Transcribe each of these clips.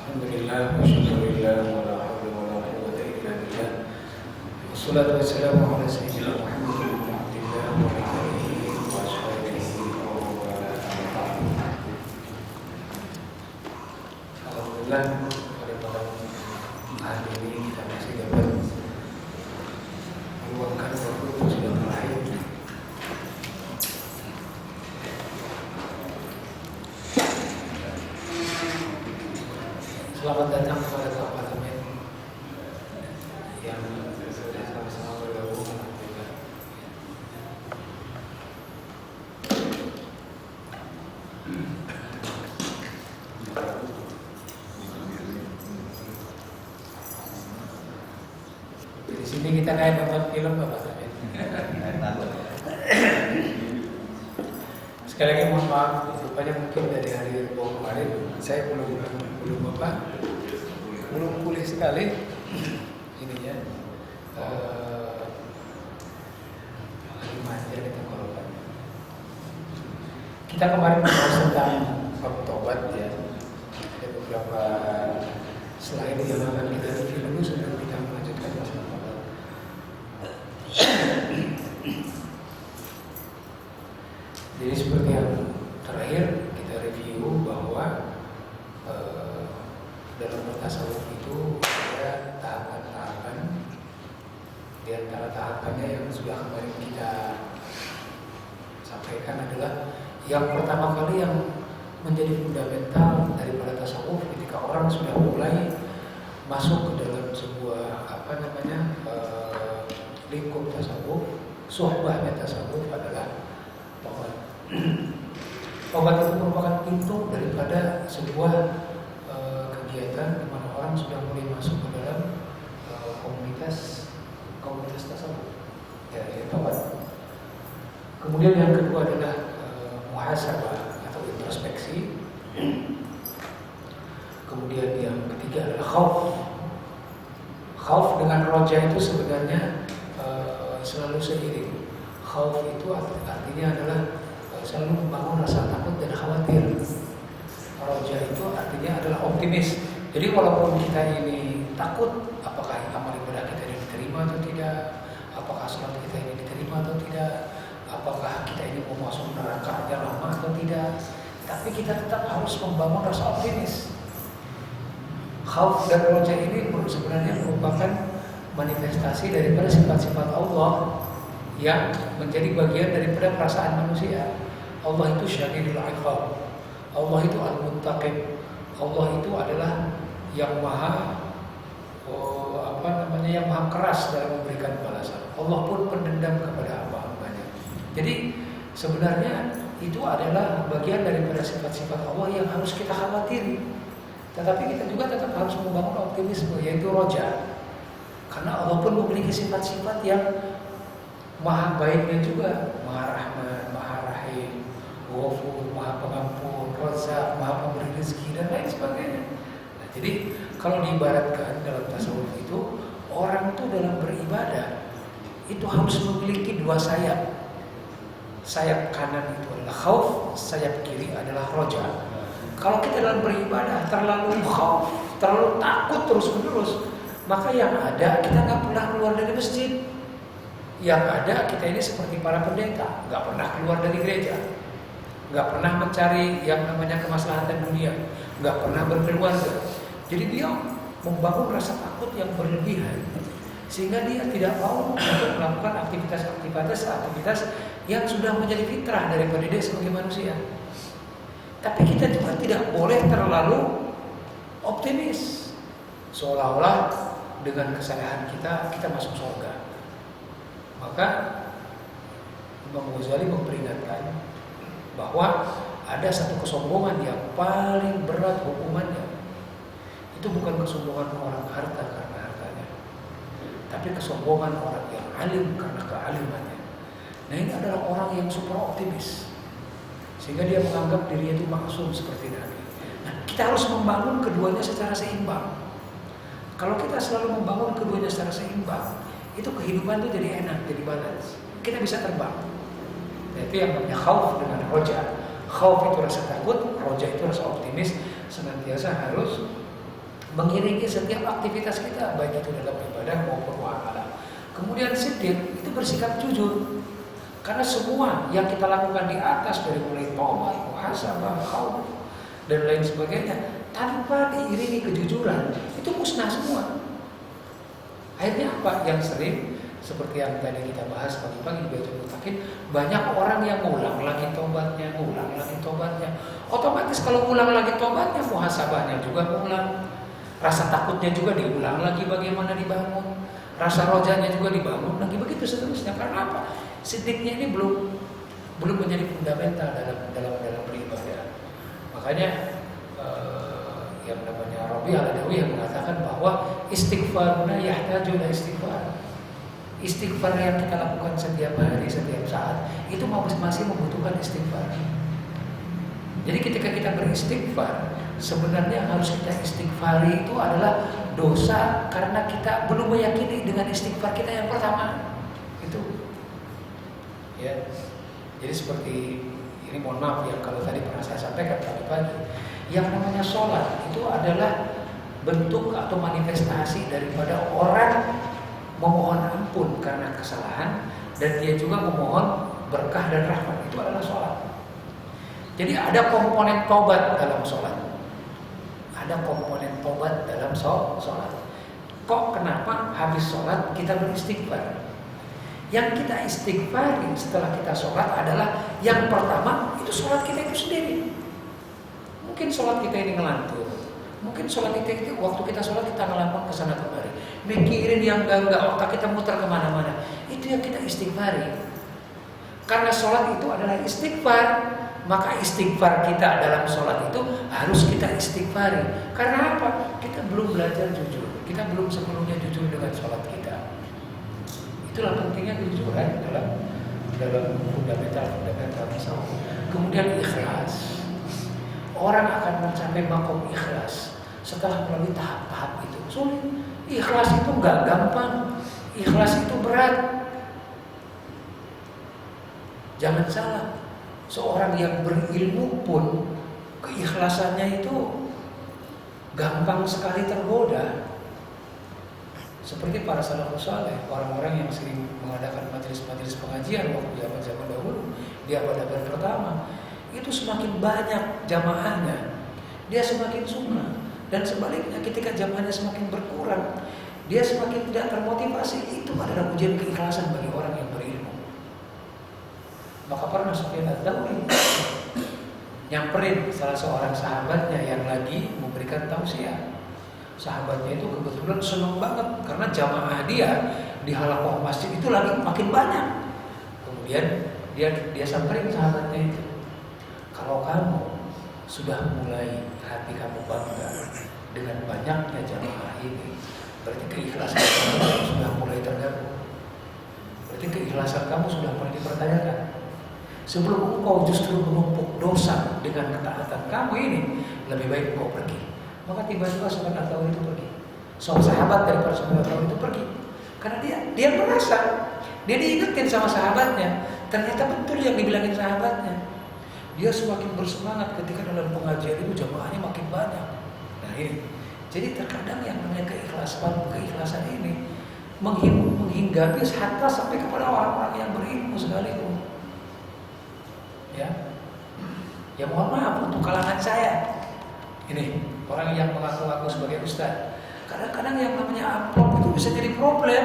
Alhamdulillah, wasyukurillah, wa la hawla wa la quwwata illa billah. Wassalatu wassalamu ala sayyidina Muhammad ibn Abdillah wa ala alihi wa ashabihi wa man wala amma ba'du. Alhamdulillah, pada malam hari ini kita masih dapat meluangkan waktu untuk silaturahim. Selamat datang kepada apartemen yang sudah sama-sama bergabung. Di sini kita kayak nonton film Pak. Sekali lagi mohon maaf, rupanya mungkin dari hari kemarin saya belum pulih sekali ininya. Lagi manja di tenggorokan. Kita kemarin membahas tentang bab tobat ya. Ada beberapa slide yang akan kita review dulu sebelum kita melanjutkan masalah tobat. Jadi seperti yang terakhir kita review bahwa dalam bertasawuf itu ada tahapan-tahapan. Di antara tahapannya yang sudah kemarin kita sampaikan adalah yang pertama kali yang menjadi fundamental daripada tasawuf ketika orang sudah mulai masuk ke dalam sebuah lingkup tasawuf, suhbahnya tasawuf adalah tobat. Tobat itu merupakan pintu daripada sebuah kegiatan di mana orang sudah mulai masuk ke dalam komunitas tasawuf, ya tobat. Kemudian yang kedua adalah muhasabah atau introspeksi. Kemudian yang ketiga adalah khauf. Khauf dengan roja itu sebenarnya selalu seiring. Khauf itu artinya adalah selalu membangun rasa takut dan khawatir. Roja itu artinya adalah optimis. Jadi walaupun kita ini takut, apakah amal ibadah kita ini diterima atau tidak, apakah sholat kita ini diterima atau tidak, apakah kita ini mau masuk neraka aja lama atau tidak, tapi kita tetap harus membangun rasa optimis. Khauf dan roja ini sebenarnya merupakan manifestasi daripada sifat-sifat Allah yang menjadi bagian daripada perasaan manusia. Allah itu syadidul iqab, Allah itu al-muntaqim, Allah itu adalah yang maha yang maha keras dalam memberikan balasan. Allah pun pendendam kepada hamba-hambanya. Jadi sebenarnya itu adalah bagian daripada sifat-sifat Allah yang harus kita khawatiri. Tetapi kita juga tetap harus membangun optimisme, yaitu roja. Karena Allah pun memiliki sifat-sifat yang maha baiknya juga, maha rahman, maha rahim, Ghafur, maha pengampun, Razzaq, maha pemberi rezeki dan lain sebagainya. Nah, jadi kalau diibaratkan dalam tasawuf itu, orang itu dalam beribadah itu harus memiliki dua sayap. Sayap kanan itu adalah khauf, sayap kiri adalah roja. Kalau kita dalam beribadah terlalu khauf, terlalu takut terus-menerus, maka yang ada kita nggak pernah keluar dari masjid. Yang ada kita ini seperti para pendeta, nggak pernah keluar dari gereja, nggak pernah mencari yang namanya kemaslahatan dunia, nggak pernah berkeluarga. Jadi dia membangun rasa takut yang berlebihan, sehingga dia tidak mau untuk melakukan aktivitas yang sudah menjadi fitrah daripada dia sebagai manusia. Tapi kita juga tidak boleh terlalu optimis, seolah-olah dengan kesalahan kita masuk surga. Maka Imam Ghazali memperingatkan bahwa ada satu kesombongan yang paling berat hukumannya. Itu bukan kesombongan orang harta karena hartanya, tapi kesombongan orang yang alim karena kealimannya. Nah, ini adalah orang yang super optimis, sehingga dia menganggap dirinya itu maksum seperti Nabi. Nah, kita harus membangun keduanya secara seimbang. Kalau kita selalu membangun keduanya secara seimbang, itu kehidupan itu jadi enak, jadi balance. Kita bisa terbang. Nah, itu yang namanya khauf dengan roja. Khauf itu rasa takut, roja itu rasa optimis. Senantiasa harus mengiringi setiap aktivitas kita, baik itu dalam ibadah maupun muamalah. Kemudian siddiq itu bersikap jujur, karena semua yang kita lakukan di atas dari mulai taubat, muhasabah, khauf dan lain sebagainya tanpa diiringi kejujuran itu musnah semua. Akhirnya apa? Yang sering seperti yang tadi kita bahas pagi-pagi di Baitul Mutakin, banyak orang yang ngulang lagi tobatnya, otomatis kalau ngulang lagi tobatnya, muhasabahnya juga ngulang. Rasa takutnya juga diulang lagi bagaimana dibangun, rasa rojanya juga dibangun lagi, begitu seterusnya. Karena apa? Siddiqnya ini belum menjadi fundamental dalam beribadah. Makanya yang namanya Rabi Al-Adawi yang mengatakan bahwa istighfaruna yahtaju ila istighfar. Istighfar yang kita lakukan setiap hari, setiap saat itu masih membutuhkan istighfar. Jadi ketika kita beristighfar, sebenarnya harus kita istighfari itu adalah dosa karena kita belum meyakini dengan istighfar kita yang pertama. Itu. Ya. Jadi seperti ini, mohon maaf ya kalau tadi pernah saya sampaikan tadi pagi, yang namanya sholat itu adalah bentuk atau manifestasi daripada orang memohon ampun karena kesalahan dan dia juga memohon berkah dan rahmat. Itu adalah sholat. Jadi ada komponen tobat dalam sholat. Ada komponen tobat dalam sholat. Kok kenapa habis sholat kita beristighfar? Yang kita istighfarin setelah kita sholat adalah yang pertama itu sholat kita itu sendiri. Mungkin sholat kita ini ngelantur, mungkin sholat kita itu waktu kita sholat kita ngelampang ke sana kemari, mikirin yang enggak, otak kita muter kemana-mana. Itu yang kita istighfari. Karena sholat itu adalah istighfar, maka istighfar kita dalam sholat itu harus kita istighfari. Karena apa? Kita belum belajar jujur, kita belum sepenuhnya jujur dengan sholat kita. Itulah pentingnya kejujuran dalam fundamental masalah. Kemudian ikhlas. Orang akan mencapai makom ikhlas setelah melalui tahap-tahap itu. Sulit. Ikhlas itu nggak gampang. Ikhlas itu berat. Jangan salah. Seorang yang berilmu pun keikhlasannya itu gampang sekali tergoda. Seperti para salafus saleh, orang-orang yang sering mengadakan majelis-majelis pengajian waktu zaman dahulu di abad-abad pertama, itu semakin banyak jamaahnya, dia semakin suka. Dan sebaliknya ketika jamaahnya semakin berkurang, dia semakin tidak termotivasi. Itu adalah ujian keikhlasan bagi orang yang berilmu. Maka pernah Sufyan Ats-Tsauri nyamperin salah seorang sahabatnya yang lagi memberikan tausiah. Sahabatnya itu kebetulan senang banget karena jamaah dia di halaqah masjid itu lagi makin banyak. Kemudian dia samperin sahabatnya itu, kalau kamu sudah mulai hati kamu bangga dengan banyaknya jamaah ini, berarti keikhlasan kamu sudah mulai terganggu. Berarti keikhlasan kamu sudah mulai dipertanyakan. Sebelum engkau justru menumpuk dosa dengan ketaatan kamu ini, lebih baik engkau pergi. Maka tiba-tiba Sufyan Ats-Tsauri itu pergi. Seorang sahabat dari para Sufyan Ats-Tsauri itu pergi. Karena dia merasa, dia diingetin sama sahabatnya. Ternyata betul yang dibilangin sahabatnya. Dia semakin bersemangat ketika dalam pengajian itu jamaahnya makin banyak. Nah ini, jadi terkadang yang namanya keikhlasan ini menghinggapi hatta sampai kepada orang-orang yang berilmu sekalipun. Ya mohon maaf untuk kalangan saya. Ini orang yang mengaku-ngaku sebagai ustaz, kadang-kadang yang namanya amplop itu bisa jadi problem.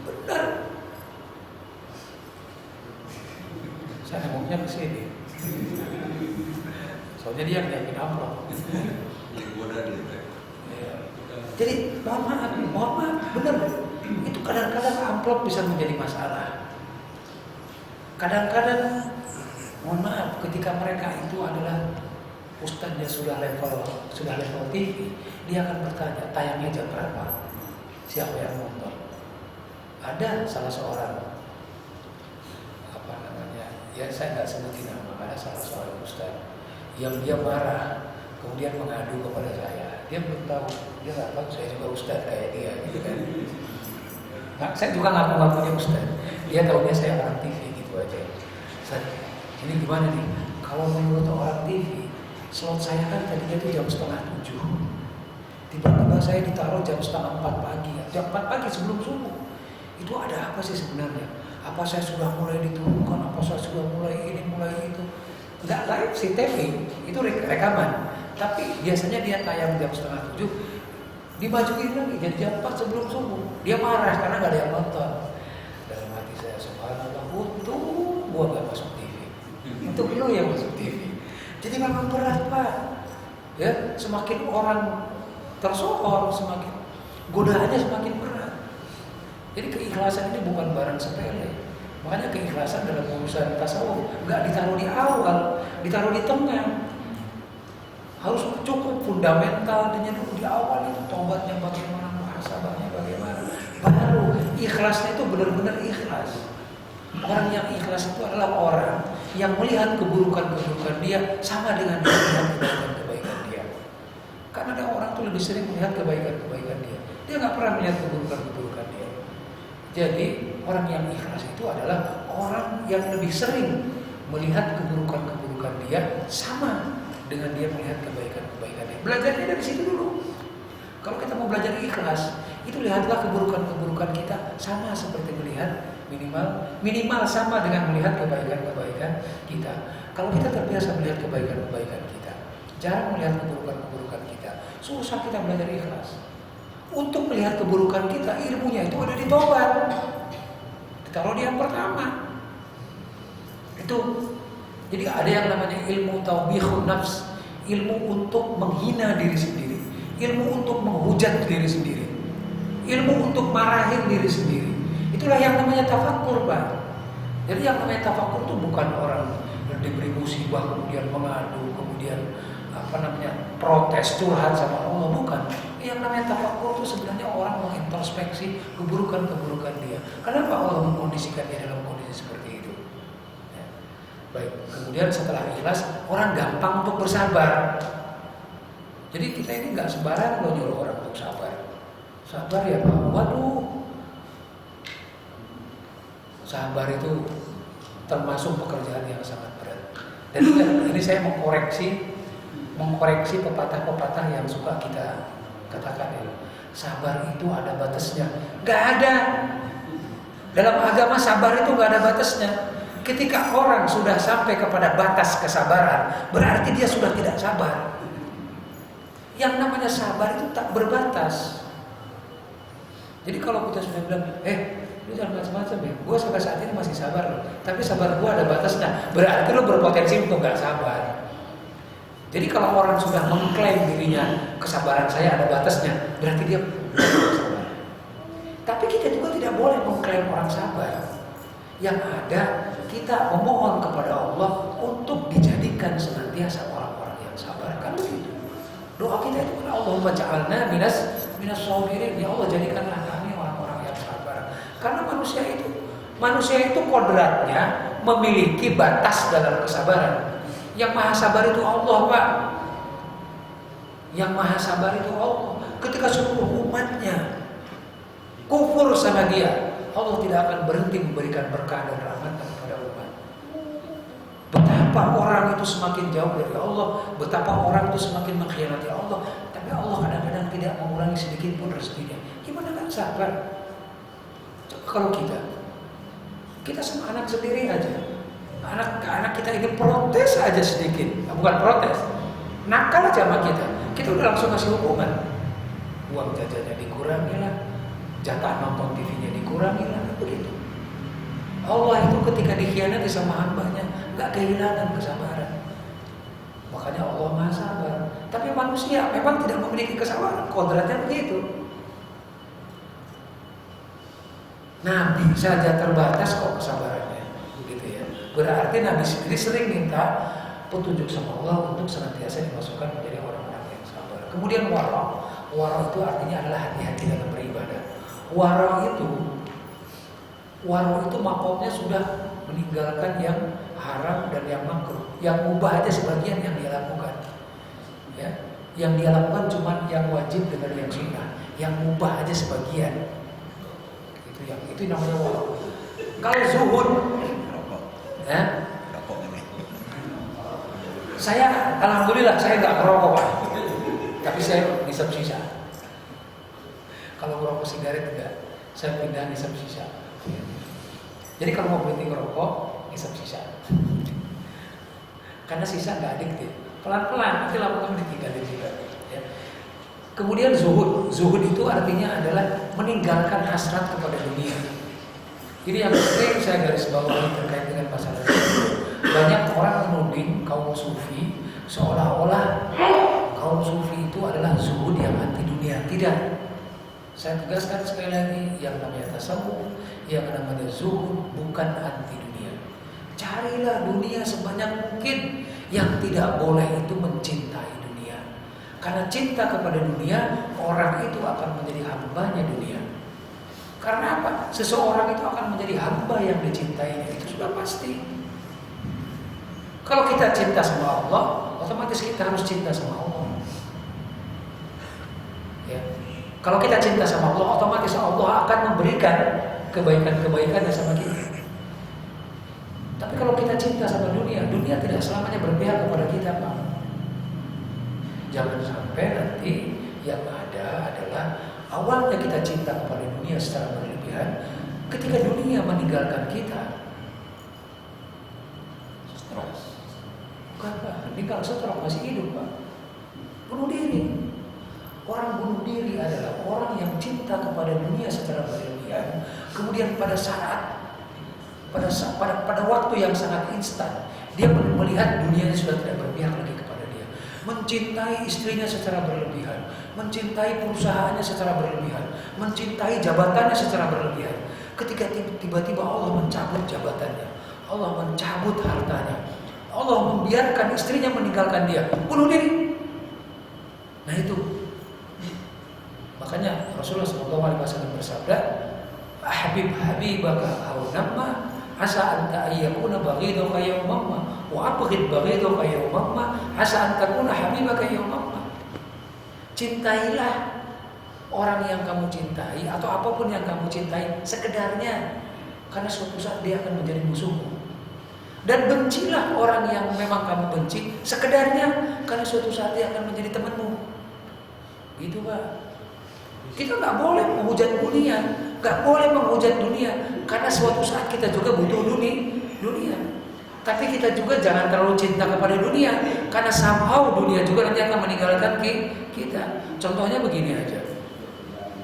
Benar. Saya ngomongnya ke sini. Soalnya dia yang nyiapin amplop. Jadi mohon maaf, benar. Itu kadang-kadang amplop bisa menjadi masalah. Kadang-kadang mohon maaf ketika mereka itu adalah ustadznya sudah level TV, dia akan bertanya tayangnya jam berapa, siapa yang nonton. Ada salah seorang ya saya nggak sebutin nama, ada salah seorang ustadz yang dia marah kemudian mengadu kepada saya. Dia belum tahu, dia nggak tahu saya juga ustadz kayak dia, gitu kan. Nah, saya juga ngaku-ngakunya ustadz, dia tahunya saya orang TV gitu aja. Ini gimana nih? Kalau menurut orang TV, slot saya kan tadinya itu jam 6:30. Tiba-tiba saya ditaruh jam setengah 4 pagi, ya. Jam 4 pagi sebelum subuh. Itu ada apa sih sebenarnya? Apa saya sudah mulai diturunkan? Apa saya sudah mulai ini, mulai itu? Nggak live sih, taping. Itu rekaman. Tapi biasanya dia tayang jam setengah 7, dimajuin lagi jadi jam 4 sebelum subuh. Dia marah karena nggak ada yang nonton. Dalam hati saya, subhanallah, untung gua nggak masuk TV. Itu lu yang masuk TV. Jadi memang berat, Pak. Ya, semakin orang tersohor, semakin godaannya semakin berat. Jadi keikhlasan ini bukan barang sepele. Makanya keikhlasan dalam urusan tasawuf nggak ditaruh di awal, ditaruh di tengah. Harus cukup fundamental dulu di awal itu, tobatnya bagaimana, muhasabahnya bagaimana. Baru ikhlasnya itu benar-benar ikhlas. Orang yang ikhlas itu adalah orang yang melihat keburukan-keburukan dia sama dengan dia melihat kebaikan-kebaikan dia. Karena ada orang tuh lebih sering melihat kebaikan-kebaikan dia. Dia nggak pernah melihat keburukan-keburukan dia. Jadi orang yang ikhlas itu adalah orang yang lebih sering melihat keburukan-keburukan dia sama dengan dia melihat kebaikan-kebaikan dia. Belajarnya dari situ dulu. Kalau kita mau belajar ikhlas, itu lihatlah keburukan-keburukan kita sama seperti melihat minimal sama dengan melihat kebaikan-kebaikan kita. Kalau kita terbiasa melihat kebaikan-kebaikan kita, jarang melihat keburukan-keburukan kita, susah kita belajar ikhlas. Untuk melihat keburukan kita, ilmunya itu ada di tobat. Ditaruh di yang pertama. Itu. Jadi ada yang namanya ilmu taubihun nafs, ilmu untuk menghina diri sendiri, ilmu untuk menghujat diri sendiri, ilmu untuk marahin diri sendiri. Itulah yang namanya tafakkur, Pak. Jadi yang namanya tafakkur itu bukan orang diberi musibah kemudian mengadu, kemudian protes, curhat sama Allah, bukan. Yang namanya tafakkur itu sebenarnya orang mengintrospeksi keburukan-keburukan dia. Kenapa Allah mengkondisikan dia dalam kondisi seperti itu? Ya. Baik, kemudian setelah ikhlas, orang gampang untuk bersabar. Jadi kita ini nggak sembarang loh nyuruh orang untuk sabar. Sabar ya Pak, waduh. Sabar itu termasuk pekerjaan yang sangat berat. Dan ini saya mengkoreksi pepatah-pepatah yang suka kita katakan ya. Sabar itu ada batasnya. Gak ada. Dalam agama sabar itu gak ada batasnya. Ketika orang sudah sampai kepada batas kesabaran, berarti dia sudah tidak sabar. Yang namanya sabar itu tak berbatas. Jadi kalau kita sudah bilang, lu jangan macam-macam ya, gue sampai saat ini masih sabar loh, tapi sabar gue ada batasnya, berarti lu berpotensi untuk gak sabar. Jadi kalau orang sudah mengklaim dirinya, kesabaran saya ada batasnya, berarti dia sabar. Tapi kita juga tidak boleh mengklaim orang sabar. Yang ada, kita memohon kepada Allah untuk dijadikan senantiasa orang-orang yang sabar. Kan begitu. Doa kita itu kan Allahumma ja'alna minas shabirin. Ya Allah, jadikanlah kami orang-orang yang sabar. Karena manusia itu kodratnya memiliki batas dalam kesabaran. Yang maha sabar itu Allah, Pak. Yang maha sabar itu Allah. Ketika seluruh umatnya kufur sama dia, Allah tidak akan berhenti memberikan berkah dan rahmat kepada umat. Betapa orang itu semakin jauh dari Allah, betapa orang itu semakin mengkhianati Allah, tapi Allah kadang-kadang tidak mengurangi sedikit pun rezekinya. Gimana kan sabar? Coba kalau kita sama anak sendiri aja, anak kita ini protes aja sedikit, bukan protes, nakal aja sama kita udah langsung kasih hukuman, uang jajannya dikurangi lah, jatah nonton TV-nya dikurangi lah, begitu. Allah itu ketika dikhianati sama hambanya gak kehilangan kesabaran. Makanya Allah maha sabar. Tapi manusia memang tidak memiliki kesabaran, kodratnya begitu. Nabi saja terbatas kok kesabarannya, begitu ya. Berarti Nabi sendiri sering minta petunjuk sama Allah untuk senantiasa dimasukkan menjadi orang-orang yang sabar. Kemudian wara itu artinya adalah hati-hati dalam beribadah. Wara itu makomnya sudah meninggalkan yang haram dan yang makruh, yang mubah aja sebagian yang dia lakukan, ya, yang dia lakukan cuma yang wajib dengan yang sunnah, yang mubah aja sebagian, itu namanya wara. Kalau zuhud, saya alhamdulillah saya nggak merokok, Pak, tapi saya bisa sisa. Kalau ngerokok sigaret enggak, saya pindah ngisap sisa. Jadi kalau mau berhenti ngerokok, ngisap sisa. Karena sisa nggak adiktif. Pelan-pelan, nanti lama-lama ditinggalin juga. Ya. Kemudian zuhud. Zuhud itu artinya adalah meninggalkan hasrat kepada dunia. Ini yang sering saya garis bawahi terkait dengan masalah itu. Banyak orang menuding kaum sufi seolah-olah kaum sufi itu adalah zuhud yang anti dunia. Tidak. Saya tegaskan sekali lagi, yang namanya tasawuf, yang namanya zuhud bukan anti dunia. Carilah dunia sebanyak mungkin. Yang tidak boleh itu mencintai dunia. Karena cinta kepada dunia, orang itu akan menjadi hambanya dunia. Karena apa? Seseorang itu akan menjadi hamba yang dicintainya. Itu sudah pasti. Kalau kita cinta sama Allah, otomatis kita harus cinta sama Allah. Ya. Kalau kita cinta sama Allah, otomatis Allah akan memberikan kebaikan-kebaikannya sama kita. Tapi kalau kita cinta sama dunia, dunia tidak selamanya berpihak kepada kita, Pak. Jangan sampai nanti yang ada adalah awalnya kita cinta kepada dunia secara berlebihan, ketika dunia meninggalkan kita, stres. Bukan, Pak. Meninggal stroke, masih hidup, Pak. Bunuh diri. Orang bunuh diri adalah orang yang cinta kepada dunia secara berlebihan, kemudian pada waktu yang sangat instan, dia melihat dunianya sudah tidak berpihak lagi kepada dia. Mencintai istrinya secara berlebihan, mencintai perusahaannya secara berlebihan, mencintai jabatannya secara berlebihan. Ketika tiba-tiba Allah mencabut jabatannya, Allah mencabut hartanya, Allah membiarkan istrinya meninggalkan dia, bunuh diri. Nah itu. Makanya Rasulullah SAW bersabda, Habibaka au namma asa anta ayyakuna baghidaka yawmamma wa abghid baghidaka yawmamma asa an takuna habibaka yawmamma. Cintailah orang yang kamu cintai atau apapun yang kamu cintai sekedarnya, karena suatu saat dia akan menjadi musuhmu. Dan bencilah orang yang memang kamu benci sekedarnya, karena suatu saat dia akan menjadi temanmu. Gitu, Pak. Kita nggak boleh menghujat dunia, nggak boleh menghujat dunia, karena suatu saat kita juga butuh dunia. Tapi kita juga jangan terlalu cinta kepada dunia, karena somehow dunia juga nanti akan meninggalkan kita. Contohnya begini aja,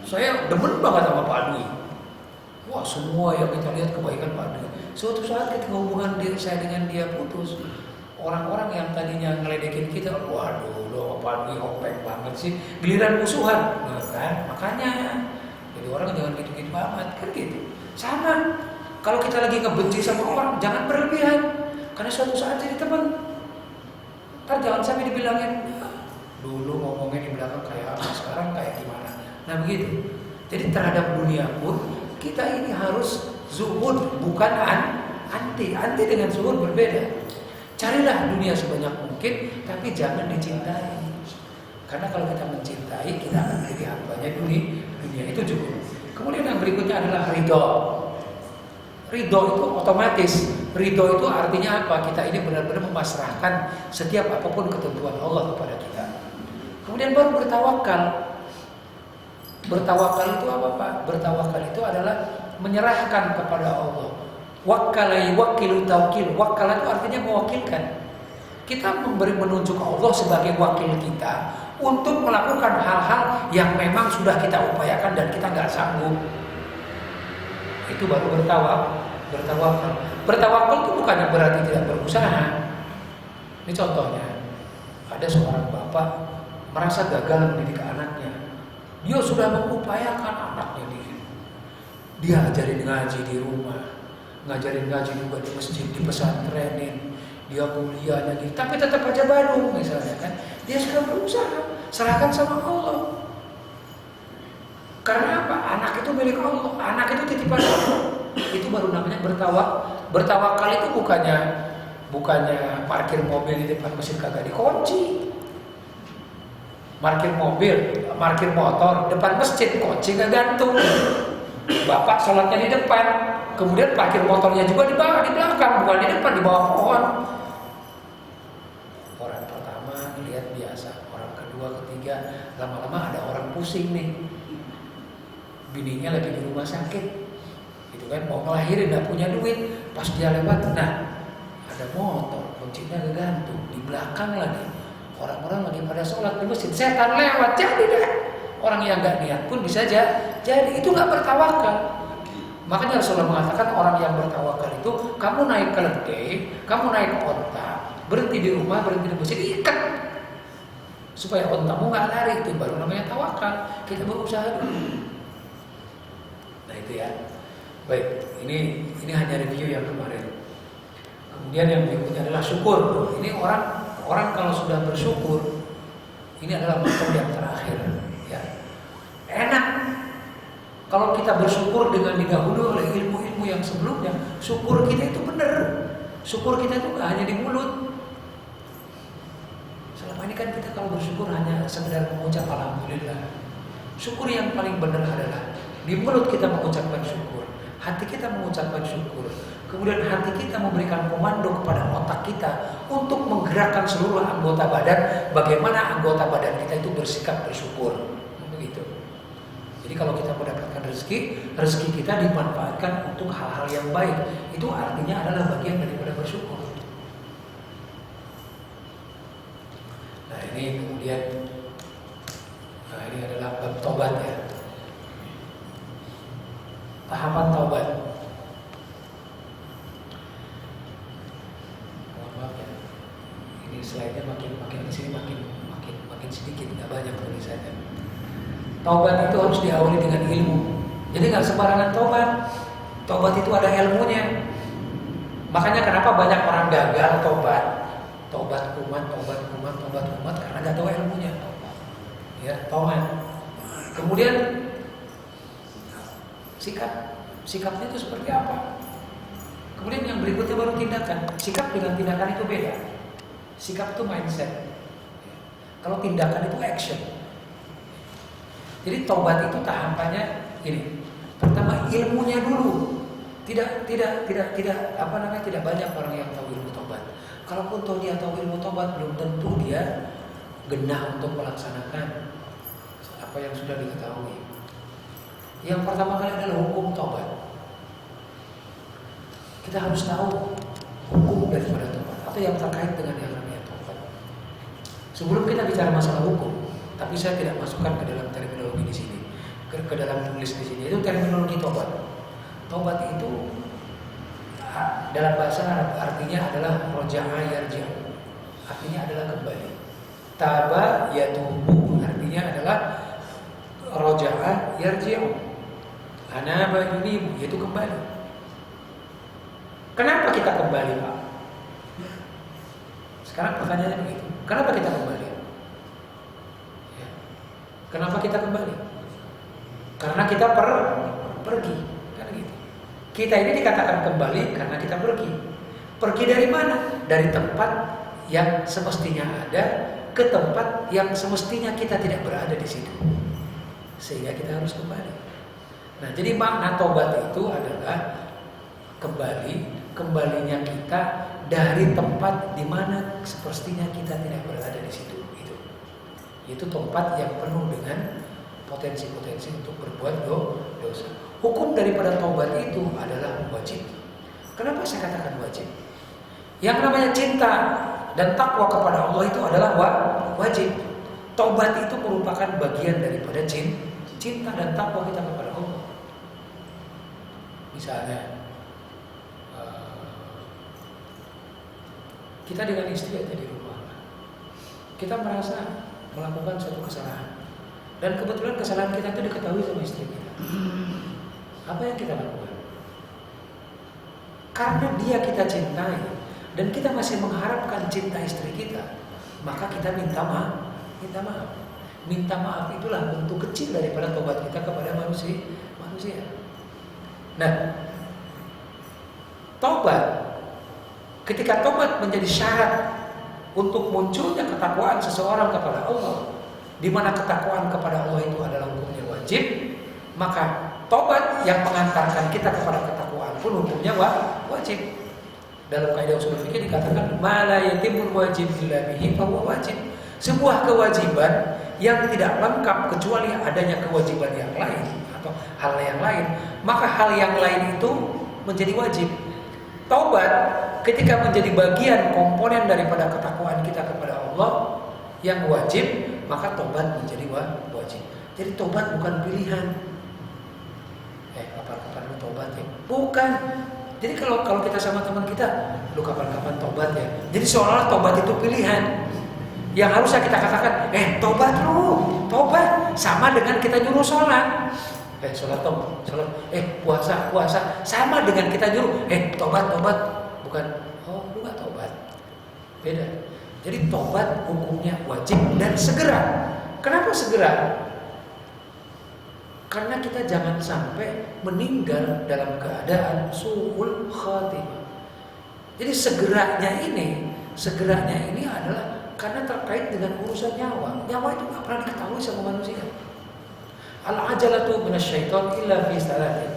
saya demen banget sama Pak Dwi. Wah, semua yang kita lihat kebaikan Pak Dwi. Suatu saat ketika hubungan saya dengan dia putus, orang-orang yang tadinya ngeledekin kita, waduh, lo Pak Dwi hopeng banget sih, giliran musuhan, nah, kan? Makanya, jadi orang jangan gitu-gitu banget, kan gitu. Sama, kalau kita lagi ngebenci sama orang, jangan berlebihan, karena suatu saat jadi teman. Ntar jangan sampai dibilangin, dulu ngomongnya di belakang kayak apa, sekarang kayak gimana. Nah begitu. Jadi terhadap dunia pun, kita ini harus zuhud, bukan anti. Anti dengan zuhud berbeda. Carilah dunia sebanyak mungkin, tapi jangan dicintai. Karena kalau kita mencintai, kita akan menjadi hambanya dunia itu cukup. Kemudian yang berikutnya adalah ridho. Ridho itu otomatis. Ridho itu artinya apa? Kita ini benar-benar memasrahkan setiap apapun ketentuan Allah kepada kita. Kemudian baru bertawakal. Bertawakal itu apa, Pak? Bertawakal itu adalah menyerahkan kepada Allah. Wakalai wakilu tawkil. Wakal itu artinya mewakilkan. Kita menunjuk Allah sebagai wakil kita untuk melakukan hal-hal yang memang sudah kita upayakan dan kita nggak sanggup. Itu baru bertawakal. Bertawakal itu bukannya berarti tidak berusaha. Ini contohnya, ada seorang bapak merasa gagal mendidik anaknya. Dia sudah mengupayakan anaknya dia ajarin ngaji di rumah, ngajarin ngaji juga di masjid, di pesantrenin, dia kuliah lagi, tapi tetap aja baru misalnya kan. Dia sudah berusaha, serahkan sama Allah. Karena apa? Anak itu milik Allah, anak itu titipan Allah. Itu baru namanya bertawakal. Itu bukannya parkir mobil di depan masjid kagak dikunci. Parkir mobil, parkir motor depan masjid kunci nggak gantung. Bapak sholatnya di depan, kemudian parkir motornya juga di belakang, bukan di depan, di bawah pohon. Orang pertama lihat biasa, orang kedua, ketiga, lama-lama ada orang pusing nih. bininya lagi di rumah sakit, gitu kan, mau ngelahirin nggak punya duit, pas dia lewat, nah ada motor, kuncinya kegantung di belakang lagi, orang-orang lagi pada sholat di masjid, setan lewat, jadi deh orang yang nggak niat pun bisa jadi itu nggak bertawakal. Makanya Rasulullah mengatakan orang yang bertawakal itu, kamu naik keledai, kamu naik onta, berhenti di rumah, berhenti di masjid, ikat supaya ontamu nggak lari, itu baru namanya tawakal. Kita berusaha dulu. Nah itu ya. Baik, ini hanya review yang kemarin. Kemudian yang berikutnya adalah syukur. Ini orang kalau sudah bersyukur, ini adalah makom yang terakhir. Ya. Enak kalau kita bersyukur dengan didahului oleh ilmu-ilmu yang sebelumnya. Syukur kita itu benar. Syukur kita itu nggak hanya di mulut. Selama ini kan kita kalau bersyukur hanya sekedar mengucap alhamdulillah. Syukur yang paling benar adalah di mulut kita mengucapkan syukur, hati kita mengucapkan syukur, kemudian hati kita memberikan komando kepada otak kita untuk menggerakkan seluruh anggota badan, bagaimana anggota badan kita itu bersikap bersyukur. Begitu. Jadi kalau kita mendapatkan rezeki kita dimanfaatkan untuk hal-hal yang baik. Itu artinya adalah bagian daripada bersyukur. Nah ini kemudian, ini adalah bab taubat ya. Tahapan taubat. Mohon maaf ya. Ini slide-nya makin di sini makin sedikit, nggak banyak tulisannya. Taubat itu harus diawali dengan ilmu. Jadi nggak sembarangan taubat. Taubat itu ada ilmunya. Makanya kenapa banyak orang gagal taubat? Taubat kumat karena nggak tahu ilmunya. Ya, taubat. Kemudian sikapnya itu seperti apa? Kemudian yang berikutnya baru tindakan. Sikap dengan tindakan itu beda. Sikap itu mindset. Kalau tindakan itu action. Jadi taubat itu tahapannya ini. Pertama ilmunya dulu. Tidak banyak orang yang tahu ilmu taubat. Kalaupun dia tahu ilmu taubat, belum tentu dia genah untuk melaksanakan apa yang sudah diketahui. Yang pertama kali adalah hukum taubat. Kita harus tahu hukum daripada taubat atau yang terkait dengan yang namanya taubat. Sebelum kita bicara masalah hukum, tapi saya tidak masukkan ke dalam terminologi di sini, ke dalam tulis di sini. Itu terminologi taubat. Taubat itu dalam bahasa Arab artinya adalah roja'a yarji'u. Artinya adalah kembali. Taba yatubu artinya adalah roja'a yarji'u. Anaba yunibu, yaitu kembali. Kenapa kita kembali, Pak? Sekarang pertanyaannya begitu. Kenapa kita kembali? Ya. Kenapa kita kembali? Karena kita pergi. Kan gitu. Kita ini dikatakan kembali karena kita pergi. Pergi dari mana? Dari tempat yang semestinya ada ke tempat yang semestinya kita tidak berada di situ. Sehingga kita harus kembali. Nah, jadi makna taubat itu adalah kembalinya kita dari tempat di mana semestinya kita tidak berada di situ. Itu tempat yang penuh dengan potensi-potensi untuk berbuat dosa. Hukum daripada taubat itu adalah wajib. Kenapa saya katakan wajib? Yang namanya cinta dan takwa kepada Allah itu adalah wajib. Taubat itu merupakan bagian daripada cinta dan takwa kita kepada Allah. Misalnya kita dengan istri ada di rumah, kita merasa melakukan suatu kesalahan, dan kebetulan kesalahan kita itu diketahui sama istri kita. Apa yang kita lakukan? Karena dia kita cintai dan kita masih mengharapkan cinta istri kita, maka kita minta maaf. Minta maaf itulah bentuk kecil daripada tobat kita kepada manusia. Nah, ketika tobat menjadi syarat untuk munculnya ketakwaan seseorang kepada Allah, di mana ketakwaan kepada Allah itu adalah hukumnya wajib, maka tobat yang mengantarkan kita kepada ketakwaan pun hukumnya wajib. Dalam kaidah ushul fikih dikatakan ma la yatimul wajib illa bihi fa huwa wajib. Sebuah kewajiban yang tidak lengkap kecuali adanya kewajiban yang lain atau hal yang lain, maka hal yang lain itu menjadi wajib. Taubat ketika menjadi bagian komponen daripada ketakwaan kita kepada Allah yang wajib, maka taubat menjadi wajib. Jadi taubat bukan pilihan. Kapan-kapan lu taubat ya? Bukan. Jadi kalau kita sama teman kita, lu kapan-kapan taubat ya? Jadi seolah-olah taubat itu pilihan. Yang harusnya kita katakan, taubat lu, taubat sama dengan kita nyuruh sholat. Sholat. Puasa sama dengan kita nyuruh, tobat. Bukan, lu gak tobat. Beda. Jadi tobat hukumnya wajib dan segera. Kenapa segera? Karena kita jangan sampai meninggal dalam keadaan su'ul khatimah. Jadi segeranya ini adalah karena terkait dengan urusan nyawa. Nyawa itu gak pernah diketahui sama manusia. Al-ajalatu minasyaiton illa fi salatin.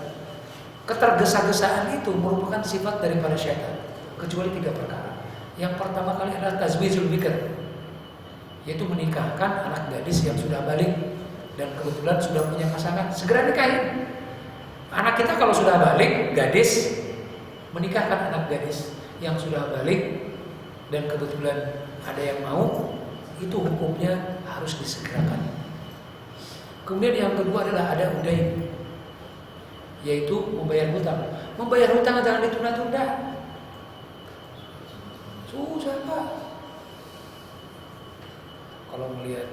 Ketergesa-gesaan itu merupakan sifat daripada syaitan, kecuali 3 perkara. Yang pertama kali adalah tazwijul bikr, yaitu menikahkan anak gadis yang sudah balik dan kebetulan sudah punya pasangan, segera nikahin. Anak kita kalau sudah balik, gadis, menikahkan anak gadis yang sudah balik dan kebetulan ada yang mau, itu hukumnya harus disegerakan. Kemudian yang kedua adalah ada udain, yaitu membayar hutang. Membayar hutang jangan ditunda-tunda. Susah Pak. Kalau melihat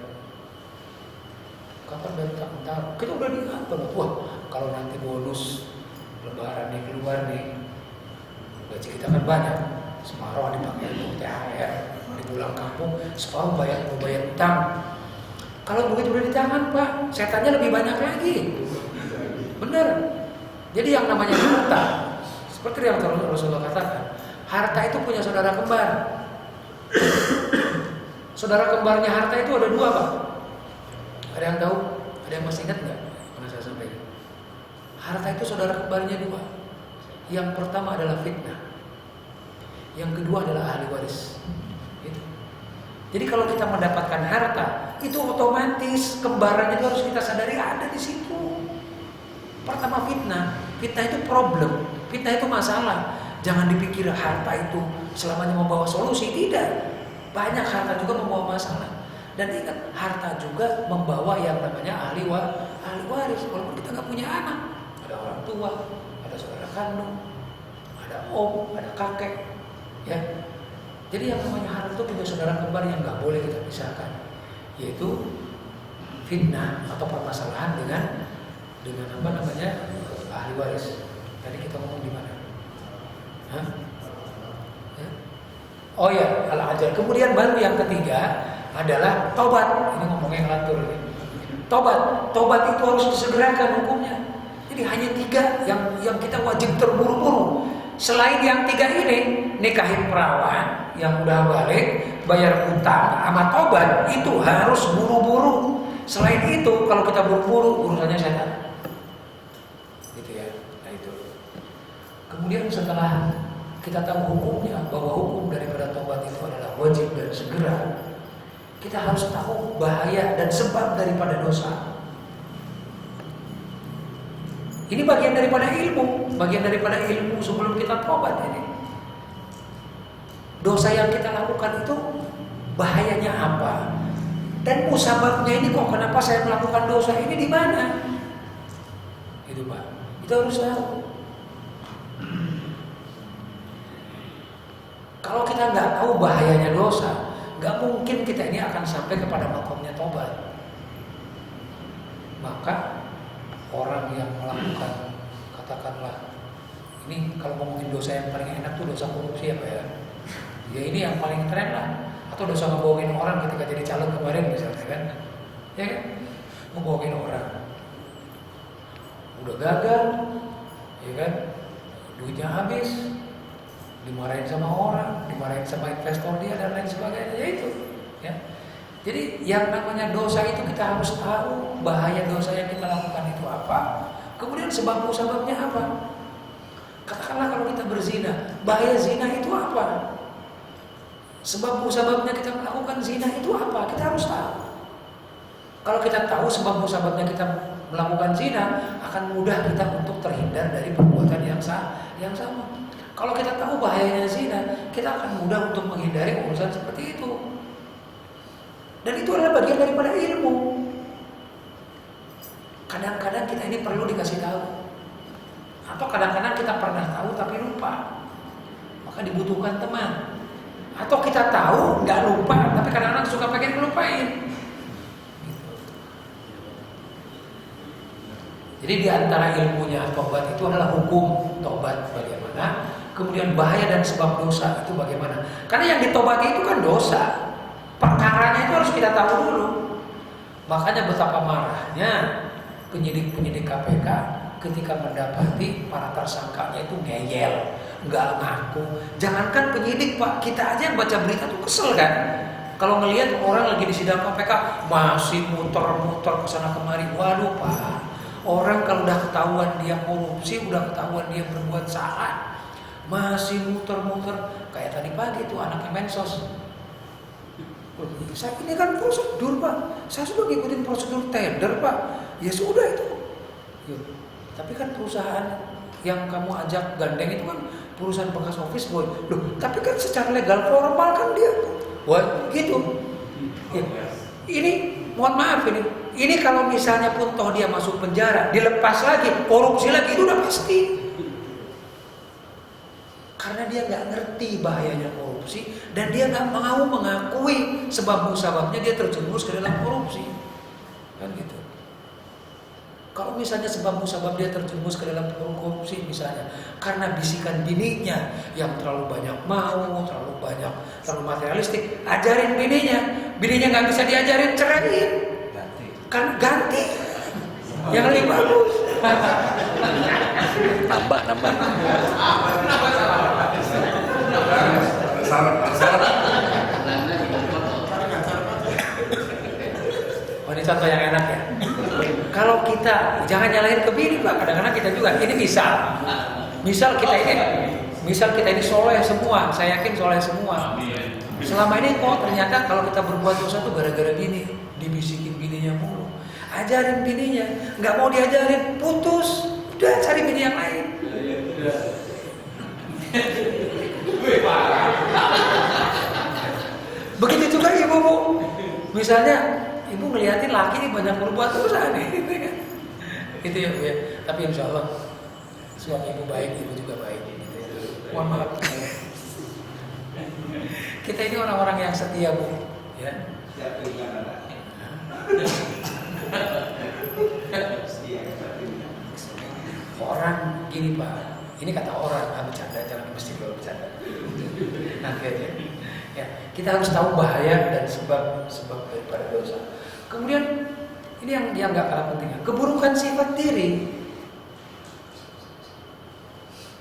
kapan datang, kita udah diatur. Wah, kalau nanti bonus lebaran nih keluar nih, gaji kita kan banyak, separuh dipakai untuk THR, di pulang kampung, separuh mau bayar hutang. Kalau begitu udah di tangan Pak, setannya lebih banyak lagi. Bener. Jadi yang namanya harta, seperti yang Rasulullah katakan, harta itu punya saudara kembar. Saudara kembarnya harta itu ada 2 Pak. Ada yang tahu? Ada yang masih ingat nggak? Pernah saya sampaikan. Harta itu saudara kembarnya 2. Yang pertama adalah fitnah. Yang kedua adalah ahli waris. Gitu. Jadi kalau kita mendapatkan harta, itu otomatis kembarannya itu harus kita sadari ada di situ. Pertama fitnah. Fitnah itu problem. Fitnah itu masalah. Jangan dipikir harta itu selamanya membawa solusi. Tidak. Banyak harta juga membawa masalah. Dan ingat, harta juga membawa yang namanya ahli waris. Walaupun kita nggak punya anak, ada orang tua, ada saudara kandung, ada om, ada kakek, ya. Jadi yang namanya harta itu punya saudara kembar yang nggak boleh kita pisahkan, yaitu fitnah atau permasalahan dengan apa namanya ahli waris. Tadi kita ngomong di mana? Hah? Ya? Oh ya, al-ajal. Kemudian baru yang ketiga adalah tobat. Ini ngomongnya ngelantur. Tobat itu harus disegerakan hukumnya. Jadi hanya 3 yang kita wajib terburu-buru. Selain yang 3 ini, nikahin perawan yang udah balik, bayar utang, sama tobat, itu harus buru-buru. Selain itu, kalau kita buru-buru, urusannya setan. Gitu ya. Nah itu. Kemudian setelah kita tahu hukumnya, bahwa hukum daripada tobat itu adalah wajib dan segera, kita harus tahu bahaya dan sebab daripada dosa. Ini bagian daripada ilmu sebelum kita tobat ini. Dosa yang kita lakukan itu bahayanya apa? Dan musababnya ini kok kenapa saya melakukan dosa ini di mana? Itu Pak. Kita harus tahu. Kalau kita nggak tahu bahayanya dosa, nggak mungkin kita ini akan sampai kepada makomnya tobat. Maka orang yang melakukan, katakanlah, ini kalau ngomongin dosa yang paling enak tuh dosa korupsi apa ya? Ya ini yang paling keren lah. Atau dosa ngebohongin orang ketika jadi calon kemarin misalnya kan? Ya kan? Ngebohongin orang. Udah gagal, ya kan? Duitnya habis, dimarahin sama orang, dimarahin sama investor dia dan lain sebagainya. Ya itu, ya. Jadi yang namanya dosa itu kita harus tahu bahaya dosa yang kita lakukan itu apa, kemudian sebab-sebabnya apa. Katakanlah kalau kita berzina, bahaya zina itu apa? Sebab-sebabnya kita melakukan zina itu apa? Kita harus tahu. Kalau kita tahu sebab musababnya kita melakukan zina, akan mudah kita untuk terhindar dari perbuatan yang sama. Kalau kita tahu bahayanya zina, kita akan mudah untuk menghindari urusan seperti itu. Dan itu adalah bagian daripada ilmu. Kadang-kadang kita ini perlu dikasih tahu. Atau kadang-kadang kita pernah tahu tapi lupa. Maka dibutuhkan teman. Atau kita tahu nggak lupa, tapi kadang-kadang suka pengen ngelupain. Jadi di antara ilmunya tobat itu adalah hukum tobat bagaimana, kemudian bahaya dan sebab dosa itu bagaimana. Karena yang ditobati itu kan dosa, perkaranya itu harus kita tahu dulu. Makanya betapa marahnya penyidik-penyidik KPK ketika mendapati para tersangkanya itu ngeyel, nggak ngaku. Jangankan penyidik Pak, kita aja yang baca berita tuh kesel kan. Kalau ngelihat orang lagi di sidang KPK masih muter-muter kesana kemari, waduh Pak. Orang kalau udah ketahuan dia korupsi, udah ketahuan dia berbuat salah, masih muter-muter. Kayak tadi pagi tuh anaknya Mensos. Saya ini kan prosedur Pak, saya sudah ngikutin prosedur tender Pak. Ya sudah itu. Yuk. Tapi kan perusahaan yang kamu ajak gandeng itu kan perusahaan bekas office boy. Loh, tapi kan secara legal formal kan dia. Wah, gitu. Ya. Ini mohon maaf ini kalau misalnya pun toh dia masuk penjara, dilepas lagi, korupsi lagi, itu udah pasti. Karena dia nggak ngerti bahayanya korupsi dan dia nggak mau mengakui sebab musababnya dia terjerumus ke dalam korupsi, kan gitu. Kalau misalnya sebab musabab dia terjerumus ke dalam korupsi misalnya karena bisikan bininya yang terlalu banyak mau, terlalu materialistik, ajarin bininya nggak bisa diajarin, ceraiin, kan ganti yang lebih bagus. Nambah. Oh, ini contoh yang enak ya. Kalau kita jangan nyalahin ke bini Pak, kadang-kadang kita juga. Ini misal kita ini soleh semua, saya yakin soleh semua. Selama ini kok ternyata kalau kita berbuat dosa tuh gara-gara bini, dibisikin bininya mulu. Ajarin bininya, nggak mau diajarin, putus, udah cari bini yang lain. Begitu juga ibu Bu, misalnya ibu ngeliatin laki ini banyak berbuat dosa nih, gitu ya Bu ya. Tapi insya Allah suami ibu baik, ibu juga baik. Mohon maaf. Kita ini orang-orang yang setia Bu, ya. Orang gini Pak, ini kata orang, bercanda, jangan mesti kalau bercanda. Akhirnya, ya, kita harus tahu bahaya dan sebab daripada dosa. Kemudian ini yang nggak kalah pentingnya, keburukan sifat diri.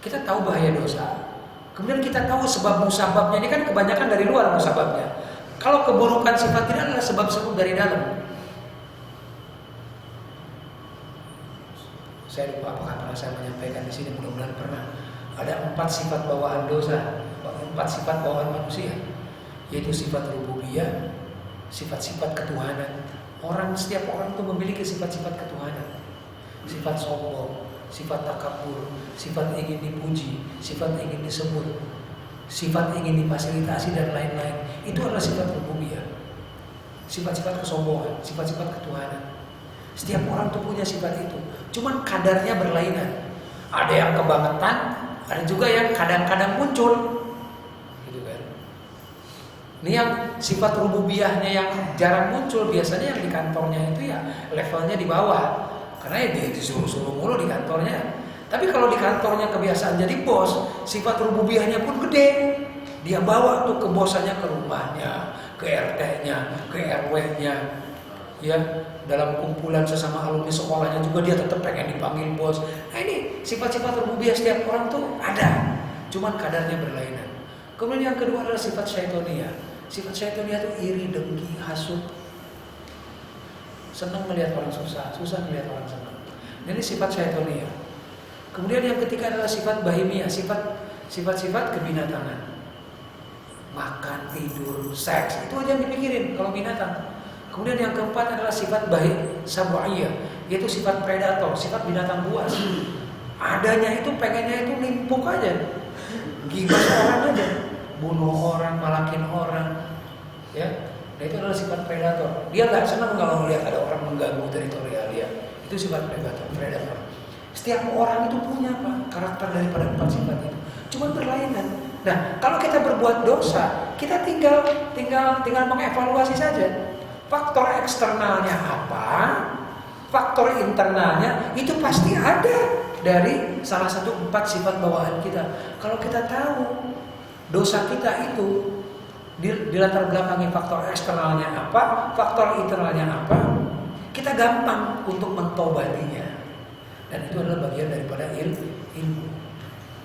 Kita tahu bahaya dosa. Kemudian kita tahu sebab musababnya, ini kan kebanyakan dari luar musababnya. Kalau keburukan sifat diri adalah sebab-sebab dari dalam. Saya lupa apakah pernah saya menyampaikan di sini, mudah-mudahan pernah. Ada 4 sifat bawaan dosa, 4 sifat bawaan manusia, yaitu sifat rububiyah, sifat-sifat ketuhanan. Setiap orang itu memiliki sifat-sifat ketuhanan, sifat sombong, sifat takabur, sifat ingin dipuji, sifat ingin disebut, sifat ingin difasilitasi dan lain-lain. Itu adalah sifat rububiyah, sifat-sifat kesombongan, sifat-sifat ketuhanan. Setiap orang tuh punya sifat itu, cuman kadarnya berlainan. Ada yang kebangetan, ada juga yang kadang-kadang muncul, gitu kan. Ini yang sifat rububiyahnya yang jarang muncul, biasanya yang di kantornya itu ya levelnya di bawah, karena ya dia disuruh-suruh mulu di kantornya. Tapi kalau di kantornya kebiasaan jadi bos, sifat rububiyahnya pun gede. Dia bawa tuh kebosannya ke rumahnya, ke RT-nya, ke RW-nya. Ya, dalam kumpulan sesama alumni sekolahnya juga dia tetap pengen dipanggil bos. Nah ini sifat-sifat rububiyah setiap orang tuh ada, cuman kadarnya berlainan. Kemudian yang kedua adalah sifat syaitoniyah. Sifat syaitoniyah itu iri, dengki, hasut, senang melihat orang susah, susah melihat orang senang. Ini sifat syaitoniyah. Kemudian yang ketiga adalah sifat bahimiyah, sifat-sifat kebinatangan. Makan, tidur, seks, itu aja yang dipikirin kalau binatang. Kemudian yang keempat adalah sifat baik sabu'iyah, yaitu sifat predator, sifat binatang buas. Adanya itu pengennya itu nimpuk aja, gibah orang aja, bunuh orang, malakin orang, ya. Nah, itu adalah sifat predator. Dia nggak senang kalau melihat ada orang mengganggu teritorial dia. Itu sifat predator. Setiap orang itu punya karakter daripada 4 sifat itu. Cuma berlainan. Nah, kalau kita berbuat dosa, kita tinggal mengevaluasi saja. Faktor eksternalnya apa? Faktor internalnya itu pasti ada dari salah satu 4 sifat bawaan kita. Kalau kita tahu dosa kita itu dilatar belakangi faktor eksternalnya apa, faktor internalnya apa, kita gampang untuk mentobatinya. Dan itu adalah bagian daripada ilmu,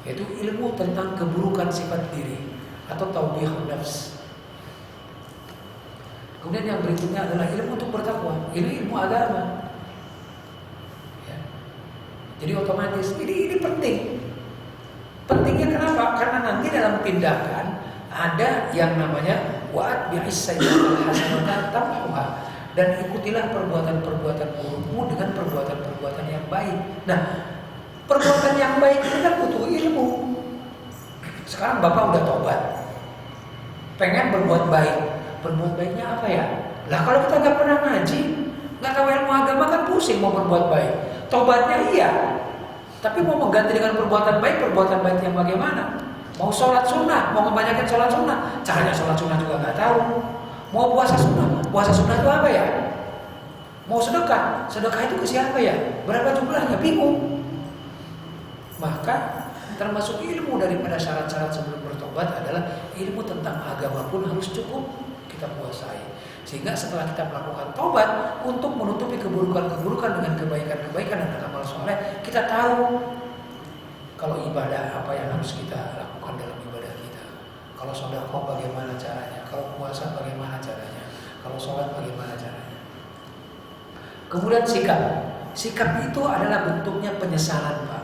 yaitu ilmu tentang keburukan sifat diri atau taubihun nafs. Kemudian yang berikutnya adalah ilmu untuk bertakwa, ilmu agama. Ya. Jadi otomatis ini penting. Pentingnya kenapa? Karena nanti dalam tindakan ada yang namanya wa'at bi'is sayyi'atil hasanatan tamhuha, dan ikutilah perbuatan-perbuatan burukmu dengan perbuatan-perbuatan yang baik. Nah, perbuatan yang baik itu kan butuh ilmu. Sekarang Bapak udah tobat, pengen berbuat baik. Berbuat baiknya apa ya? Lah kalau kita nggak pernah ngaji, nggak tahu ilmu agama kan pusing mau berbuat baik. Tobatnya iya, tapi mau mengganti dengan perbuatan baik yang bagaimana? Mau sholat sunnah, mau membanyakin sholat sunnah, caranya sholat sunnah juga nggak tahu. Mau puasa sunnah itu apa ya? Mau sedekah itu ke siapa ya? Berapa jumlahnya? Bingung. Maka termasuk ilmu daripada syarat-syarat sebelum bertobat adalah ilmu tentang agama pun harus cukup kita kuasai. Sehingga setelah kita melakukan tobat untuk menutupi keburukan-keburukan dengan kebaikan-kebaikan dan amal soleh, kita tahu kalau ibadah apa yang harus kita lakukan dalam ibadah kita. Kalau sedekah bagaimana caranya, kalau puasa bagaimana caranya, kalau sholat bagaimana caranya. Kemudian sikap itu adalah bentuknya penyesalan, Pak.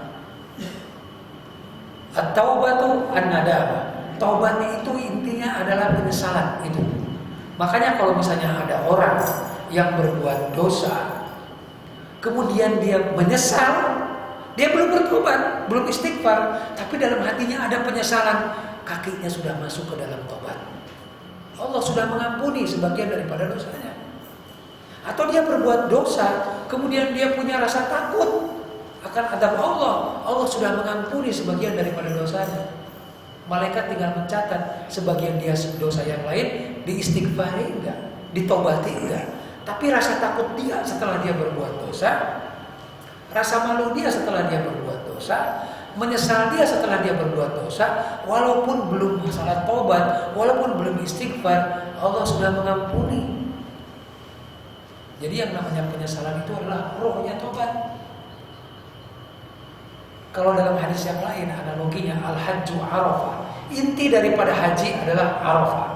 At-taubatu an-nadamah. Taubatnya itu intinya adalah penyesalan itu. Makanya kalau misalnya ada orang yang berbuat dosa, kemudian dia menyesal, dia belum bertobat, belum istighfar, tapi dalam hatinya ada penyesalan, kakinya sudah masuk ke dalam tobat. Allah sudah mengampuni sebagian daripada dosanya. Atau dia berbuat dosa, kemudian dia punya rasa takut akan adab Allah, Allah sudah mengampuni sebagian daripada dosanya. Malaikat tinggal mencatat sebagian dia dosa yang lain diistighfari enggak, ditobati enggak. Tapi rasa takut dia setelah dia berbuat dosa, rasa malu dia setelah dia berbuat dosa, menyesal dia setelah dia berbuat dosa, walaupun belum masalah tobat, walaupun belum istighfar, Allah sudah mengampuni. Jadi yang namanya penyesalan itu adalah rohnya tobat. Kalau dalam hadis yang lain analoginya al-hajju arafah. Inti daripada haji adalah arafah.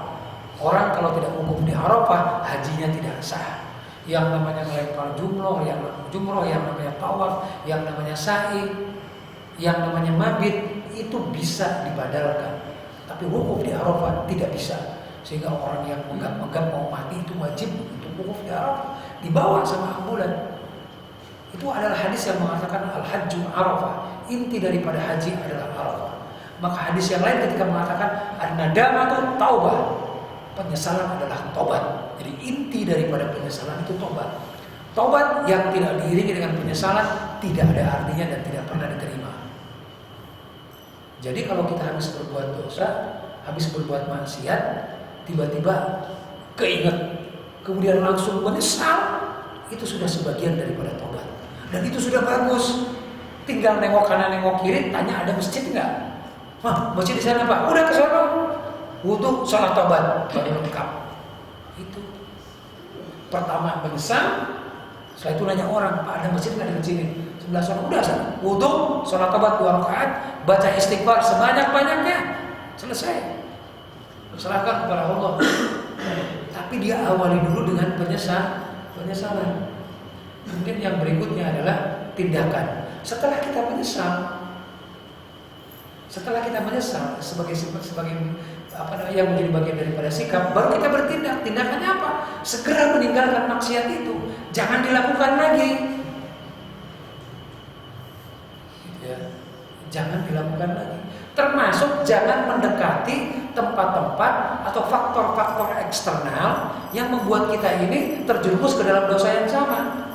Orang kalau tidak wukuf di arafah, hajinya tidak sah. Yang namanya melempar jumroh, yang namanya tawaf, yang namanya sa'i, yang namanya mabit itu bisa dibadalkan. Tapi wukuf di arafah tidak bisa. Sehingga orang yang megap-megap mau mati itu wajib untuk wukuf di arafah, dibawa sama ambulan. Itu adalah hadis yang mengatakan al-hajju arafah. Inti daripada haji adalah arafah. Maka hadis yang lain ketika mengatakan an-nadamatu taubah, penyesalan adalah tobat. Jadi inti daripada penyesalan itu tobat. Tobat yang tidak diiringi dengan penyesalan tidak ada artinya dan tidak pernah diterima. Jadi kalau kita habis berbuat dosa, habis berbuat maksiat, tiba-tiba keinget, kemudian langsung menyesal, itu sudah sebagian daripada tobat. Dan itu sudah bagus. Tinggal nengok kanan, nengok kiri, tanya ada masjid enggak? Wah, masjid di sana Pak. Udah ke sana. Wudu, sholat tobat, baru lengkap. Itu. Pertama menyesal, setelah itu nanya orang, Pak ada masjid enggak di sini? Sebelah sana, udah sana. Wudu, sholat tobat 2 rakaat, baca istighfar sebanyak-banyaknya. Selesai. Serahkan kepada Allah. Tapi dia awali dulu dengan penyesalan. Mungkin yang berikutnya adalah tindakan. Setelah kita menyesal sebagai yang menjadi bagian daripada sikap, baru kita bertindak. Tindakannya apa? Segera meninggalkan maksiat itu, jangan dilakukan lagi. Gitu ya. Jangan dilakukan lagi. Termasuk jangan mendekati tempat-tempat atau faktor-faktor eksternal yang membuat kita ini terjerumus ke dalam dosa yang sama.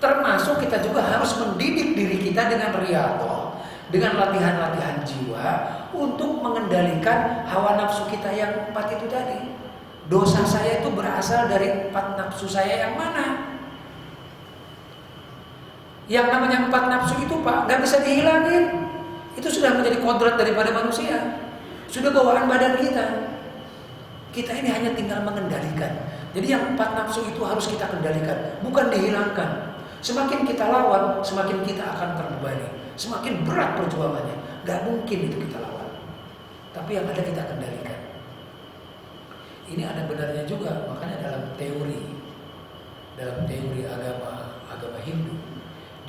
Termasuk kita juga harus mendidik diri kita dengan riyadhah, dengan latihan-latihan jiwa untuk mengendalikan hawa nafsu kita yang 4 itu tadi. Dosa saya itu berasal dari 4 nafsu saya yang mana? Yang namanya 4 nafsu itu Pak, gak bisa dihilangin. Itu sudah menjadi kodrat daripada manusia, sudah bawaan badan kita. Kita ini hanya tinggal mengendalikan. Jadi yang 4 nafsu itu harus kita kendalikan, bukan dihilangkan. Semakin kita lawan, semakin kita akan terbebani, semakin berat perjuangannya. Gak mungkin itu kita lawan, tapi yang ada kita kendalikan. Ini ada benarnya juga. Makanya dalam teori agama Hindu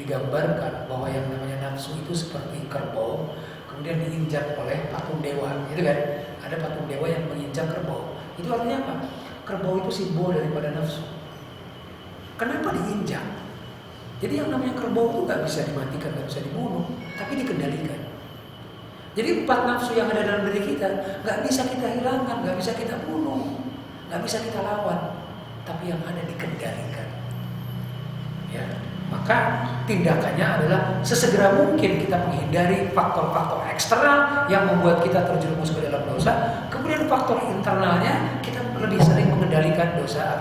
digambarkan bahwa yang namanya nafsu itu seperti kerbau, kemudian diinjak oleh patung dewa, gitu kan? Ada patung dewa yang menginjak kerbau. Itu artinya apa? Kerbau itu simbol daripada nafsu. Kenapa diinjak? Jadi yang namanya kerbau itu gak bisa dimatikan, gak bisa dibunuh, tapi dikendalikan. Jadi 4 nafsu yang ada dalam diri kita gak bisa kita hilangkan, gak bisa kita bunuh, gak bisa kita lawan, tapi yang ada dikendalikan. Ya, maka tindakannya adalah sesegera mungkin kita menghindari faktor-faktor eksternal yang membuat kita terjerumus ke dalam dosa. Kemudian faktor internalnya kita lebih sering mengendalikan dosa,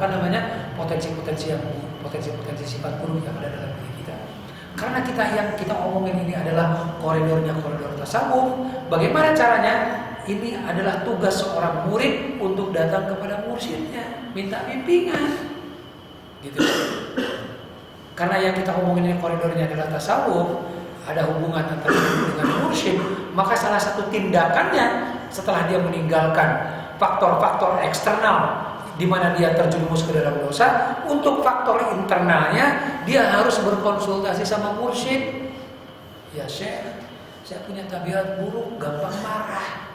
potensi-potensi sifat buruk yang ada dalam diri kita. Karena yang kita omongin ini adalah koridor tasawuf. Bagaimana caranya? Ini adalah tugas seorang murid untuk datang kepada mursyidnya, minta bimbingan. Gitu. Karena yang kita omongin ini koridornya adalah tasawuf, ada hubungan antara dengan mursyid, maka salah satu tindakannya setelah dia meninggalkan faktor-faktor eksternal di mana dia terjerumus ke dalam dosa, untuk faktor internalnya dia harus berkonsultasi sama mursyid. Ya Syekh, saya punya tabiat buruk, gampang marah.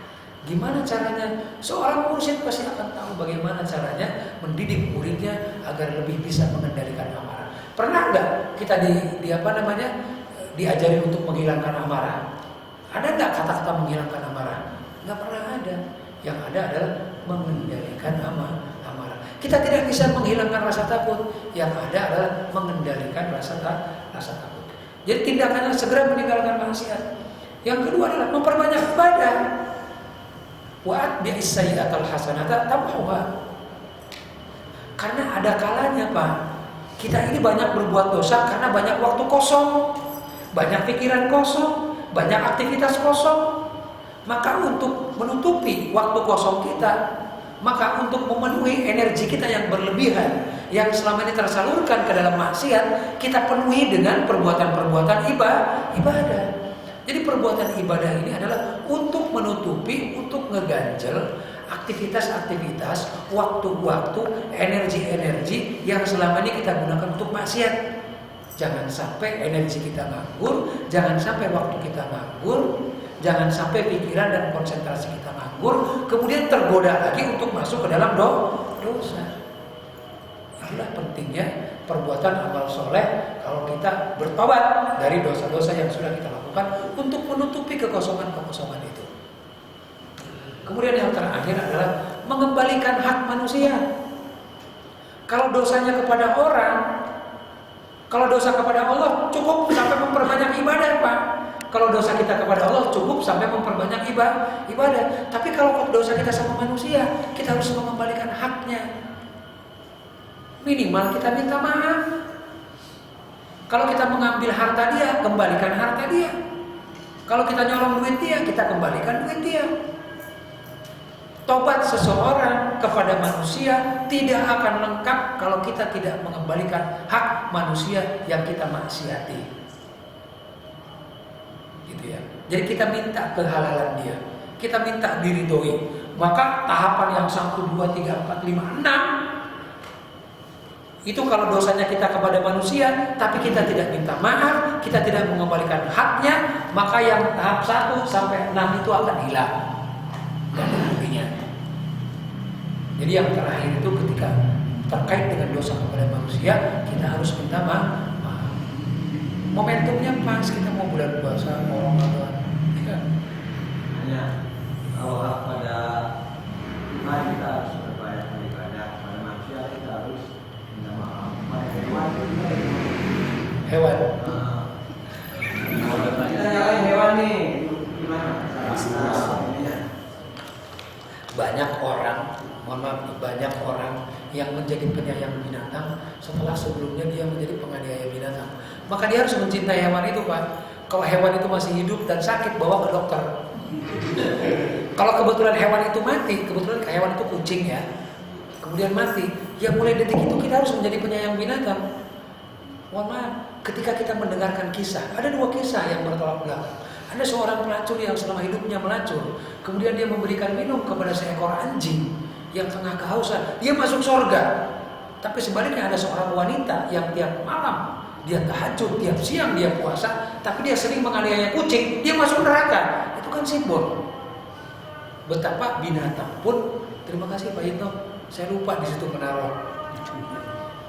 Gimana caranya? Seorang mursyid pasti akan tahu bagaimana caranya mendidik muridnya agar lebih bisa mengendalikan amarah. Pernah nggak kita diajari untuk menghilangkan amarah? Ada nggak kata-kata menghilangkan amarah? Nggak pernah ada. Yang ada adalah mengendalikan amarah. Kita tidak bisa menghilangkan rasa takut. Yang ada adalah mengendalikan rasa takut. Jadi tindakannya segera meninggalkan maksiat. Yang kedua adalah memperbanyak ibadah. Wa atbi'is sayyi'atal hasanata tamhuha. Karena ada kalanya Pak, kita ini banyak berbuat dosa karena banyak waktu kosong, banyak pikiran kosong, banyak aktivitas kosong. Maka untuk menutupi waktu kosong kita, maka untuk memenuhi energi kita yang berlebihan, yang selama ini tersalurkan ke dalam maksiat, kita penuhi dengan perbuatan-perbuatan ibadah. Jadi perbuatan ibadah ini adalah untuk menutupi, untuk ngeganjel aktivitas-aktivitas, waktu-waktu, energi-energi yang selama ini kita gunakan untuk maksiat. Jangan sampai energi kita nganggur, jangan sampai waktu kita nganggur, jangan sampai pikiran dan konsentrasi kita nganggur, kemudian tergoda lagi untuk masuk ke dalam dosa. Itulah pentingnya perbuatan amal soleh kalau kita bertobat dari dosa-dosa yang sudah kita lakukan untuk menutupi kekosongan-kekosongan itu. Kemudian yang terakhir adalah mengembalikan hak manusia. Kalau dosanya kepada orang, kalau dosa kepada Allah cukup sampai memperbanyak ibadah Pak. Kalau dosa kita kepada Allah cukup sampai memperbanyak ibadah. Tapi kalau dosa kita sama manusia, kita harus mengembalikan haknya. Minimal kita minta maaf. Kalau kita mengambil harta dia, kembalikan harta dia. Kalau kita nyolong duit dia, kita kembalikan duit dia. Tobat seseorang kepada manusia tidak akan lengkap kalau kita tidak mengembalikan hak manusia yang kita maksiati. Gitu ya. Jadi kita minta kehalalan dia, kita minta diridhoi. Maka tahapan yang 1, 2, 3, 4, 5, 6 itu kalau dosanya kita kepada manusia, tapi kita tidak minta maaf, kita tidak mengembalikan haknya, maka yang tahap 1 sampai 6 itu akan hilang. Dan artinya Jadi yang terakhir itu ketika terkait dengan dosa kepada manusia, kita harus minta maaf. Momentumnya pas, kita mau bulan puasa, mau Ramadan, ya. Hanya kalau pada Tuhan kita harus berbanyak beribadah, pada manusia kita harus minta maaf. Pada hewan kita Hewan. kita nyalain hewan nih, gimana? Banyak orang, mohon maaf, banyak orang yang menjadi penyayang binatang setelah sebelumnya dia menjadi penganiaya binatang. Maka dia harus mencintai hewan itu, Pak. Kalau hewan itu masih hidup dan sakit, bawa ke dokter. Kalau kebetulan hewan itu mati, kebetulan hewan itu kucing ya, kemudian mati, ya mulai detik itu kita harus menjadi penyayang binatang. Mohon maaf, ketika kita mendengarkan kisah, ada dua kisah yang bertolak belakang. Ada seorang pelacur yang selama hidupnya melacur, kemudian dia memberikan minum kepada seekor anjing yang tengah kehausan, dia masuk surga. Tapi sebaliknya ada seorang wanita yang tiap malam dia tahajud, tiap siang dia puasa, tapi dia sering menganiaya kucing, dia masuk neraka. Itu kan simbol betapa binatang pun. Terima kasih Pak Ito, saya lupa di situ menaruh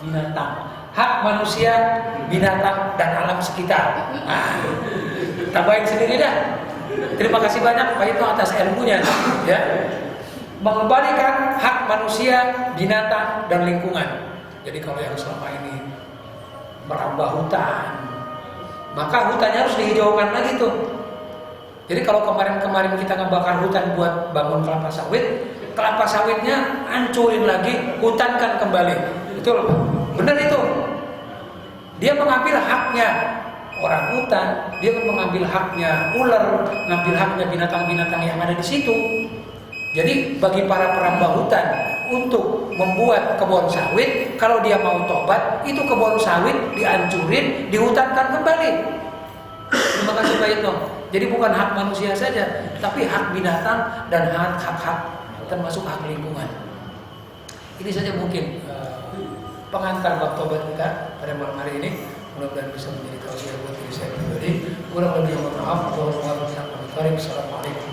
binatang, hak manusia, binatang dan alam sekitar. Tambahin sendiri dah. Terima kasih banyak Pak Ito atas ilmunya, ya. Mengembalikan hak manusia, binatang dan lingkungan. Jadi kalau yang selama ini merambah hutan, maka hutannya harus dihijaukan lagi tuh. Jadi kalau kemarin-kemarin kita ngebakar hutan buat bangun kelapa sawitnya hancurin lagi, hutankan kembali. Betul, benar itu. Dia mengambil haknya orang hutan, dia mengambil haknya ular, mengambil haknya binatang-binatang yang ada di situ. Jadi bagi para perambah hutan untuk membuat kebun sawit, kalau dia mau tobat, itu kebun sawit dihancurin, dihutankan kembali. Terima kasih Pak Ito. Jadi bukan hak manusia saja, tapi hak binatang dan hak-hak termasuk hak lingkungan. Ini saja mungkin pengantar bab tobat kita pada malam hari ini. Mudah-mudahan bisa menjadi tausiah buat diri saya pribadi. Kurang lebih mohon maaf. Wassalamualaikum warahmatullahi wabarakatuh.